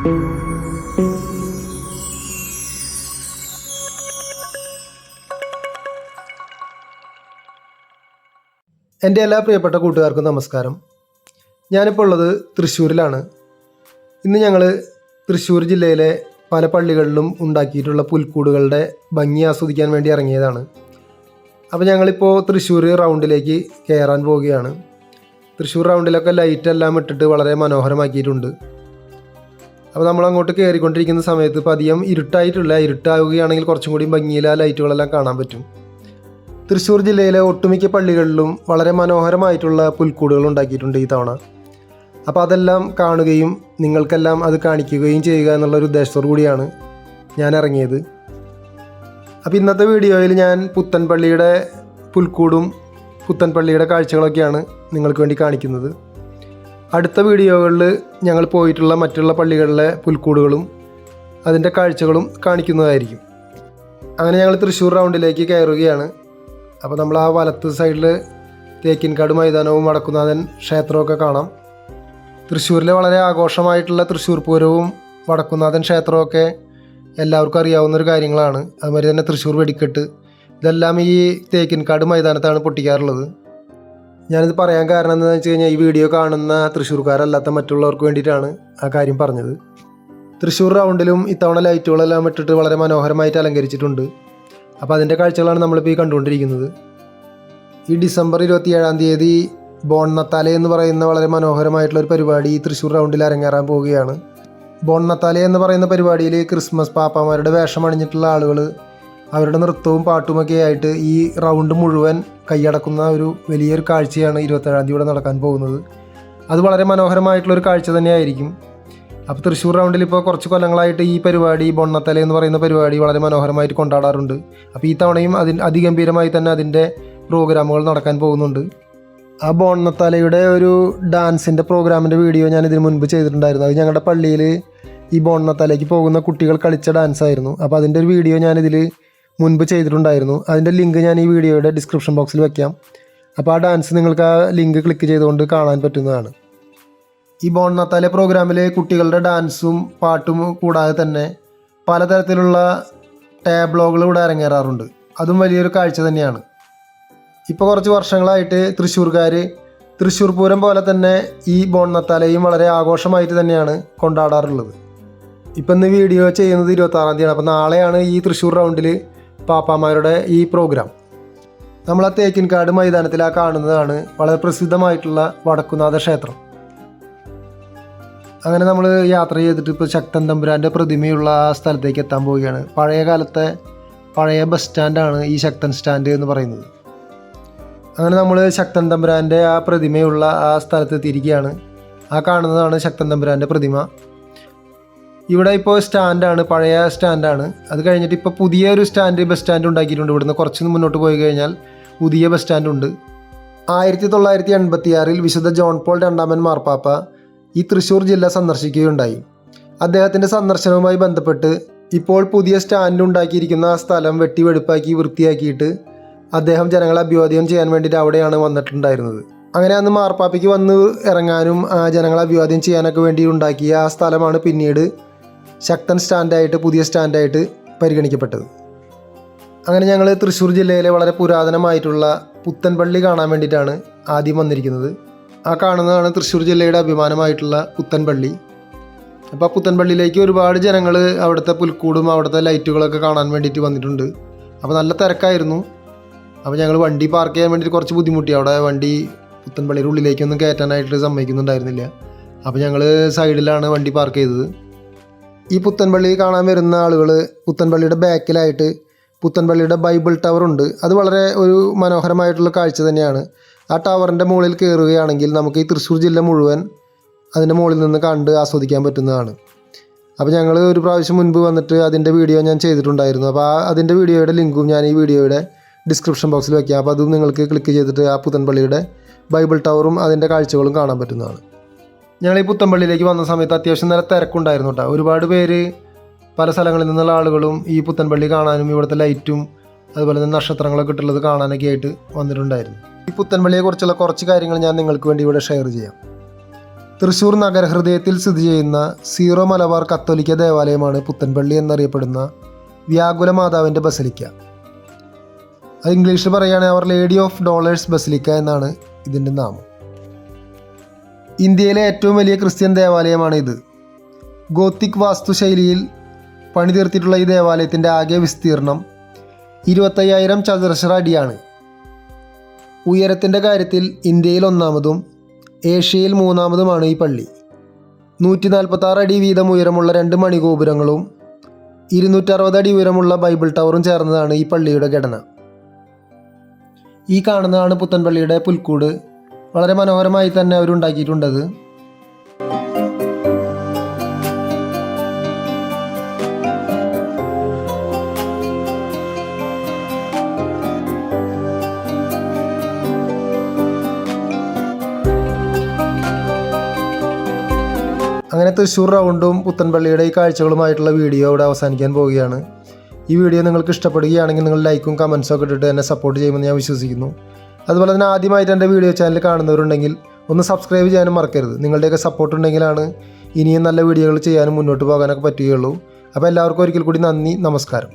എൻ്റെ എല്ലാ പ്രിയപ്പെട്ട കൂട്ടുകാർക്കും നമസ്കാരം. ഞാനിപ്പോൾ ഉള്ളത് തൃശ്ശൂരിലാണ്. ഇന്ന് ഞങ്ങൾ തൃശ്ശൂർ ജില്ലയിലെ പല പള്ളികളിലും ഉണ്ടാക്കിയിട്ടുള്ള പുൽക്കൂടുകളുടെ ഭംഗി ആസ്വദിക്കാൻ വേണ്ടി ഇറങ്ങിയതാണ്. അപ്പോൾ ഞങ്ങളിപ്പോൾ തൃശ്ശൂർ റൗണ്ടിലേക്ക് കയറാൻ പോവുകയാണ്. തൃശ്ശൂർ റൗണ്ടിലൊക്കെ ലൈറ്റെല്ലാം ഇട്ടിട്ട് വളരെ മനോഹരമാക്കിയിട്ടുണ്ട്. അപ്പോൾ നമ്മൾ അങ്ങോട്ട് കയറിക്കൊണ്ടിരിക്കുന്ന സമയത്ത് ഇപ്പോൾ അധികം ഇരുട്ടാവുകയാണെങ്കിൽ കുറച്ചും കൂടി ഭംഗിയിൽ ആ ലൈറ്റുകളെല്ലാം കാണാൻ പറ്റും. തൃശ്ശൂർ ജില്ലയിലെ ഒട്ടുമിക്ക പള്ളികളിലും വളരെ മനോഹരമായിട്ടുള്ള പുൽക്കൂടുകൾ ഉണ്ടാക്കിയിട്ടുണ്ട് ഈ തവണ. അപ്പോൾ അതെല്ലാം കാണുകയും നിങ്ങൾക്കെല്ലാം അത് കാണിക്കുകയും ചെയ്യുക എന്നുള്ളൊരു ഉദ്ദേശത്തോടു കൂടിയാണ് ഞാൻ ഇറങ്ങിയത്. അപ്പോൾ ഇന്നത്തെ വീഡിയോയിൽ ഞാൻ പുത്തൻപള്ളിയുടെ പുൽക്കൂടും പുത്തൻപള്ളിയുടെ കാഴ്ചകളൊക്കെയാണ് നിങ്ങൾക്ക് വേണ്ടി കാണിക്കുന്നത്. അടുത്ത വീഡിയോകളിൽ ഞങ്ങൾ പോയിട്ടുള്ള മറ്റുള്ള പള്ളികളിലെ പുൽക്കൂടുകളും അതിൻ്റെ കാഴ്ചകളും കാണിക്കുന്നതായിരിക്കും. അങ്ങനെ ഞങ്ങൾ തൃശ്ശൂർ റൗണ്ടിലേക്ക് കയറുകയാണ്. അപ്പോൾ നമ്മൾ ആ വലത്ത് സൈഡിൽ തേക്കിൻകാട് മൈതാനവും വടക്കുന്നാഥൻ ക്ഷേത്രമൊക്കെ കാണാം. തൃശ്ശൂരിലെ വളരെ ആഘോഷമായിട്ടുള്ള തൃശ്ശൂർ പൂരവും വടക്കുന്നാഥൻ ക്ഷേത്രമൊക്കെ എല്ലാവർക്കും അറിയാവുന്നൊരു കാര്യങ്ങളാണ്. അതുമാതിരി തന്നെ തൃശ്ശൂർ വെടിക്കെട്ട്, ഇതെല്ലാം ഈ തേക്കിൻകാട് മൈതാനത്താണ് പൊട്ടിക്കാറുള്ളത്. ഞാനിത് പറയാൻ കാരണം എന്താണെന്ന് വെച്ച് കഴിഞ്ഞാൽ ഈ വീഡിയോ കാണുന്ന തൃശ്ശൂർക്കാരല്ലാത്ത മറ്റുള്ളവർക്ക് വേണ്ടിയിട്ടാണ് ആ കാര്യം പറഞ്ഞത്. തൃശ്ശൂർ റൗണ്ടിലും ഇത്തവണ ലൈറ്റുകളെല്ലാം ഇട്ടിട്ട് വളരെ മനോഹരമായിട്ട് അലങ്കരിച്ചിട്ടുണ്ട്. അപ്പോൾ അതിൻ്റെ കാഴ്ചകളാണ് നമ്മളിപ്പോൾ ഈ കണ്ടുകൊണ്ടിരിക്കുന്നത്. ഈ ഡിസംബർ 27-ാം തീയതി ബോൺനത്താലെ എന്ന് പറയുന്ന വളരെ മനോഹരമായിട്ടുള്ളൊരു പരിപാടി തൃശ്ശൂർ റൗണ്ടിൽ അരങ്ങേറാൻ പോവുകയാണ്. ബോൺനത്താലെ എന്ന് പറയുന്ന പരിപാടിയിൽ ക്രിസ്മസ് പാപ്പാമാരുടെ വേഷം അണിഞ്ഞിട്ടുള്ള ആളുകൾ അവരുടെ നൃത്തവും പാട്ടുമൊക്കെ ആയിട്ട് ഈ റൗണ്ട് മുഴുവൻ കൈയടക്കുന്ന ഒരു വലിയൊരു കാഴ്ചയാണ് 27-ാം തീയതി ഇവിടെ നടക്കാൻ പോകുന്നത്. അത് വളരെ മനോഹരമായിട്ടുള്ളൊരു കാഴ്ച തന്നെയായിരിക്കും. അപ്പോൾ തൃശ്ശൂർ റൗണ്ടിൽ ഇപ്പോൾ കുറച്ച് കൊല്ലങ്ങളായിട്ട് ഈ പരിപാടി ബോൺനത്താലെ എന്ന് പറയുന്ന പരിപാടി വളരെ മനോഹരമായിട്ട് കൊണ്ടാടാറുണ്ട്. അപ്പോൾ ഈ തവണയും അതിഗംഭീരമായി തന്നെ അതിൻ്റെ പ്രോഗ്രാമുകൾ നടക്കാൻ പോകുന്നുണ്ട്. ആ ബോൺനത്താലയുടെ ഒരു ഡാൻസിൻ്റെ പ്രോഗ്രാമിൻ്റെ വീഡിയോ ഞാൻ ഇതിന് മുൻപ് ചെയ്തിട്ടുണ്ടായിരുന്നു. അത് ഞങ്ങളുടെ പള്ളിയിൽ ഈ ബോൺനത്താലേക്ക് പോകുന്ന കുട്ടികൾ കളിച്ച ഡാൻസായിരുന്നു. അപ്പോൾ അതിൻ്റെ ഒരു വീഡിയോ ഞാനിതിൽ മുൻപ് ചെയ്തിട്ടുണ്ടായിരുന്നു. അതിൻ്റെ ലിങ്ക് ഞാൻ ഈ വീഡിയോയുടെ ഡിസ്ക്രിപ്ഷൻ ബോക്സിൽ വയ്ക്കാം. അപ്പോൾ ആ ഡാൻസ് നിങ്ങൾക്ക് ആ ലിങ്ക് ക്ലിക്ക് ചെയ്തുകൊണ്ട് കാണാൻ പറ്റുന്നതാണ്. ഈ ബോൺനത്താലെ പ്രോഗ്രാമിൽ കുട്ടികളുടെ ഡാൻസും പാട്ടും കൂടാതെ തന്നെ പലതരത്തിലുള്ള ടാബ്ലോകൾ ഇവിടെ അരങ്ങേറാറുണ്ട്. അതും വലിയൊരു കാഴ്ച തന്നെയാണ്. ഇപ്പോൾ കുറച്ച് വർഷങ്ങളായിട്ട് തൃശ്ശൂർക്കാർ തൃശ്ശൂർ പൂരം പോലെ തന്നെ ഈ ബോൺനത്താലെയും വളരെ ആഘോഷമായിട്ട് തന്നെയാണ് കൊണ്ടാടാറുള്ളത്. ഇപ്പം ഇന്ന് വീഡിയോ ചെയ്യുന്നത് 26-ാം തീയതിയാണ്. അപ്പോൾ നാളെയാണ് ഈ തൃശ്ശൂർ റൗണ്ടിൽ പാപ്പാമാരുടെ ഈ പ്രോഗ്രാം. നമ്മൾ ആ തേക്കിൻകാട് മൈതാനത്തിൽ ആ കാണുന്നതാണ് വളരെ പ്രസിദ്ധമായിട്ടുള്ള വടക്കുന്നാഥ ക്ഷേത്രം. അങ്ങനെ നമ്മൾ യാത്ര ചെയ്തിട്ട് ഇപ്പോൾ ശക്തൻ തമ്പുരാൻ്റെ പ്രതിമയുള്ള ആ സ്ഥലത്തേക്ക് എത്താൻ പോവുകയാണ്. പഴയ ബസ് സ്റ്റാൻഡാണ് ഈ ശക്തൻ സ്റ്റാൻഡ് എന്ന് പറയുന്നത്. അങ്ങനെ നമ്മൾ ശക്തൻ തമ്പുരാൻ്റെ ആ പ്രതിമയുള്ള ആ സ്ഥലത്ത് എത്തിയിരിക്കുകയാണ്. ആ കാണുന്നതാണ് ശക്തൻ തമ്പുരാൻ്റെ പ്രതിമ. ഇവിടെ ഇപ്പോൾ സ്റ്റാൻഡാണ്, പഴയ സ്റ്റാൻഡാണ്. അത് കഴിഞ്ഞിട്ട് ഇപ്പോൾ പുതിയൊരു ബസ് സ്റ്റാൻഡ് ഉണ്ടാക്കിയിട്ടുണ്ട്. ഇവിടുന്ന് കുറച്ച് മുന്നോട്ട് പോയി കഴിഞ്ഞാൽ പുതിയ ബസ് സ്റ്റാൻഡുണ്ട്. 1986-ൽ വിശുദ്ധ ജോൺ പോൾ രണ്ടാമൻ മാർപ്പാപ്പ ഈ തൃശ്ശൂർ ജില്ല സന്ദർശിക്കുകയുണ്ടായി. അദ്ദേഹത്തിൻ്റെ സന്ദർശനവുമായി ബന്ധപ്പെട്ട് ഇപ്പോൾ പുതിയ സ്റ്റാൻഡ് ഉണ്ടാക്കിയിരിക്കുന്ന ആ സ്ഥലം വെട്ടിവെടുപ്പാക്കി വൃത്തിയാക്കിയിട്ട് അദ്ദേഹം ജനങ്ങളെ അഭിവാദ്യം ചെയ്യാൻ വേണ്ടിയിട്ട് അവിടെയാണ് വന്നിട്ടുണ്ടായിരുന്നത്. അങ്ങനെ അന്ന് മാർപ്പാപ്പയ്ക്ക് വന്ന് ഇറങ്ങാനും ജനങ്ങളെ അഭിവാദ്യം ചെയ്യാനൊക്കെ വേണ്ടി ഉണ്ടാക്കിയ ആ സ്ഥലമാണ് പിന്നീട് ശക്തൻ സ്റ്റാൻഡായിട്ട്, പുതിയ സ്റ്റാൻഡായിട്ട് പരിഗണിക്കപ്പെട്ടത്. അങ്ങനെ ഞങ്ങൾ തൃശ്ശൂർ ജില്ലയിലെ വളരെ പുരാതനമായിട്ടുള്ള പുത്തൻപള്ളി കാണാൻ വേണ്ടിയിട്ടാണ് ആദ്യം വന്നിരിക്കുന്നത്. ആ കാണുന്നതാണ് തൃശ്ശൂർ ജില്ലയുടെ അഭിമാനമായിട്ടുള്ള പുത്തൻപള്ളി. അപ്പോൾ പുത്തൻപള്ളിയിലേക്ക് ഒരുപാട് ജനങ്ങൾ അവിടുത്തെ പുൽക്കൂടും അവിടുത്തെ ലൈറ്റുകളൊക്കെ കാണാൻ വേണ്ടിയിട്ട് വന്നിട്ടുണ്ട്. അപ്പോൾ നല്ല തിരക്കായിരുന്നു. അപ്പോൾ ഞങ്ങൾ വണ്ടി പാർക്ക് ചെയ്യാൻ വേണ്ടിയിട്ട് കുറച്ച് ബുദ്ധിമുട്ടി. അവിടെ വണ്ടി പുത്തൻപള്ളിയുടെ ഉള്ളിലേക്കൊന്നും കയറ്റാനായിട്ട് സമ്മതിക്കുന്നുണ്ടായിരുന്നില്ല. അപ്പോൾ ഞങ്ങൾ സൈഡിലാണ് വണ്ടി പാർക്ക് ചെയ്തത്. ഈ പുത്തൻപള്ളി കാണാൻ വരുന്ന ആളുകൾ പുത്തൻപള്ളിയുടെ ബാക്കിലായിട്ട് പുത്തൻപള്ളിയുടെ ബൈബിൾ ടവറുണ്ട്. അത് വളരെ ഒരു മനോഹരമായിട്ടുള്ള കാഴ്ച തന്നെയാണ്. ആ ടവറിൻ്റെ മുകളിൽ കയറുകയാണെങ്കിൽ നമുക്ക് ഈ തൃശ്ശൂർ ജില്ല മുഴുവൻ അതിൻ്റെ മുകളിൽ നിന്ന് കണ്ട് ആസ്വദിക്കാൻ പറ്റുന്നതാണ്. അപ്പോൾ ഞങ്ങൾ ഒരു പ്രാവശ്യം മുൻപ് വന്നിട്ട് അതിൻ്റെ വീഡിയോ ഞാൻ ചെയ്തിട്ടുണ്ടായിരുന്നു. അപ്പോൾ അതിൻ്റെ വീഡിയോയുടെ ലിങ്കും ഞാൻ ഈ വീഡിയോയുടെ ഡിസ്ക്രിപ്ഷൻ ബോക്സിൽ വയ്ക്കാം. അപ്പോൾ അതും നിങ്ങൾക്ക് ക്ലിക്ക് ചെയ്തിട്ട് ആ പുത്തൻപള്ളിയുടെ ബൈബിൾ ടവറും അതിൻ്റെ കാഴ്ചകളും കാണാൻ പറ്റുന്നതാണ്. ഞങ്ങൾ ഈ പുത്തൻപള്ളിയിലേക്ക് വന്ന സമയത്ത് അത്യാവശ്യം നല്ല തിരക്കുണ്ടായിരുന്നു കേട്ടോ. ഒരുപാട് പേര് പല സ്ഥലങ്ങളിൽ നിന്നുള്ള ആളുകളും ഈ പുത്തൻപള്ളി കാണാനും ഇവിടുത്തെ ലൈറ്റും അതുപോലെ തന്നെ നക്ഷത്രങ്ങളൊക്കെ ഇട്ടുള്ളത് കാണാനൊക്കെ ആയിട്ട് വന്നിട്ടുണ്ടായിരുന്നു. ഈ പുത്തൻപള്ളിയെക്കുറിച്ചുള്ള കുറച്ച് കാര്യങ്ങൾ ഞാൻ നിങ്ങൾക്ക് വേണ്ടി ഇവിടെ ഷെയർ ചെയ്യാം. തൃശ്ശൂർ നഗരഹൃദയത്തിൽ സ്ഥിതി ചെയ്യുന്ന സീറോ മലബാർ കത്തോലിക്ക ദേവാലയമാണ് പുത്തൻപള്ളി എന്നറിയപ്പെടുന്ന വ്യാകുല മാതാവിൻ്റെ ബസലിക്ക. അത് ഇംഗ്ലീഷിൽ പറയുകയാണെങ്കിൽ അവർ ലേഡി ഓഫ് ഡോളേഴ്സ് ബസലിക്ക എന്നാണ് ഇതിൻ്റെ നാമം. ഇന്ത്യയിലെ ഏറ്റവും വലിയ ക്രിസ്ത്യൻ ദേവാലയമാണ് ഇത്. ഗോത്തിക് വാസ്തുശൈലിയിൽ പണിതീർത്തിട്ടുള്ള ഈ ദേവാലയത്തിൻ്റെ ആകെ വിസ്തീർണം 25,000 ചതുരശ്ര അടിയാണ്. ഉയരത്തിൻ്റെ കാര്യത്തിൽ ഇന്ത്യയിൽ 1ാമതും ഏഷ്യയിൽ 3ാമതുമാണ് ഈ പള്ളി. 146 അടി വീതം ഉയരമുള്ള 2 മണിഗോപുരങ്ങളും 260 അടി ഉയരമുള്ള ബൈബിൾ ടവറും ചേർന്നതാണ് ഈ പള്ളിയുടെ ഘടന. ഈ കാണുന്നതാണ് പുത്തൻപള്ളിയുടെ പുൽക്കൂട്. വളരെ മനോഹരമായി തന്നെ അവരുണ്ടാക്കിയിട്ടുണ്ടത്. അങ്ങനെ തൃശ്ശൂർ റൗണ്ടും പുത്തൻപള്ളിയുടെ ഈ കാഴ്ചകളുമായിട്ടുള്ള വീഡിയോ ഇവിടെ അവസാനിക്കാൻ പോവുകയാണ്. ഈ വീഡിയോ നിങ്ങൾക്ക് ഇഷ്ടപ്പെടുകയാണെങ്കിൽ നിങ്ങൾ ലൈക്കും കമൻസും ഒക്കെ ഇട്ടിട്ട് എന്നെ സപ്പോർട്ട് ചെയ്യുമെന്ന് ഞാൻ വിശ്വസിക്കുന്നു. അതുപോലെ തന്നെ ആദ്യമായിട്ട് എൻ്റെ വീഡിയോ ചാനൽ കാണുന്നവരുണ്ടെങ്കിൽ ഒന്ന് സബ്സ്ക്രൈബ് ചെയ്യാനും മറക്കരുത്. നിങ്ങളുടെയൊക്കെ സപ്പോർട്ട് ഉണ്ടെങ്കിലാണ് ഇനിയും നല്ല വീഡിയോകൾ ചെയ്യാനും മുന്നോട്ട് പോകാനൊക്കെ പറ്റുകയുള്ളൂ. അപ്പോൾ എല്ലാവർക്കും ഒരിക്കൽ കൂടി നന്ദി, നമസ്കാരം.